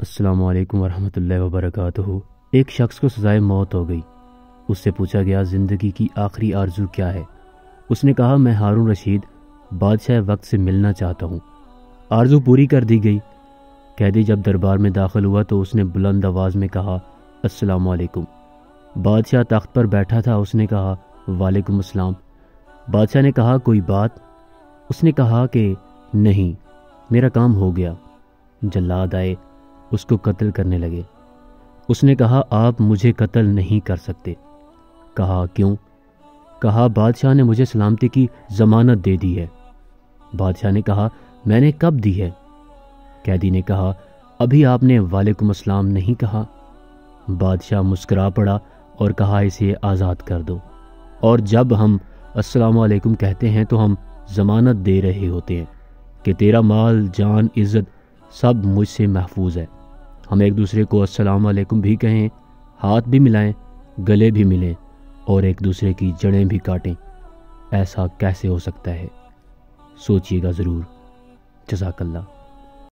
السلام علیکم ورحمۃ اللہ وبرکاتہ۔ ایک شخص کو سزائے موت ہو گئی۔ اس سے پوچھا گیا زندگی کی آخری آرزو کیا ہے؟ اس نے کہا میں ہارون رشید بادشاہ وقت سے ملنا چاہتا ہوں۔ آرزو پوری کر دی گئی۔ قیدی جب دربار میں داخل ہوا تو اس نے بلند آواز میں کہا السلام علیکم۔ بادشاہ تخت پر بیٹھا تھا، اس نے کہا وعلیکم السلام۔ بادشاہ نے کہا کوئی بات؟ اس نے کہا کہ نہیں، میرا کام ہو گیا۔ جلاد آئے، اس کو قتل کرنے لگے۔ اس نے کہا آپ مجھے قتل نہیں کر سکتے۔ کہا کیوں؟ کہا بادشاہ نے مجھے سلامتی کی ضمانت دے دی ہے۔ بادشاہ نے کہا میں نے کب دی ہے؟ قیدی نے کہا ابھی آپ نے وعلیکم السلام نہیں کہا۔ بادشاہ مسکرا پڑا اور کہا اسے آزاد کر دو۔ اور جب ہم السلام علیکم کہتے ہیں تو ہم ضمانت دے رہے ہوتے ہیں کہ تیرا مال، جان، عزت سب مجھ سے محفوظ ہے۔ ہم ایک دوسرے کو السلام علیکم بھی کہیں، ہاتھ بھی ملائیں، گلے بھی ملیں اور ایک دوسرے کی جڑیں بھی کاٹیں۔ ایسا کیسے ہو سکتا ہے؟ سوچئے گا ضرور۔ جزاک اللہ۔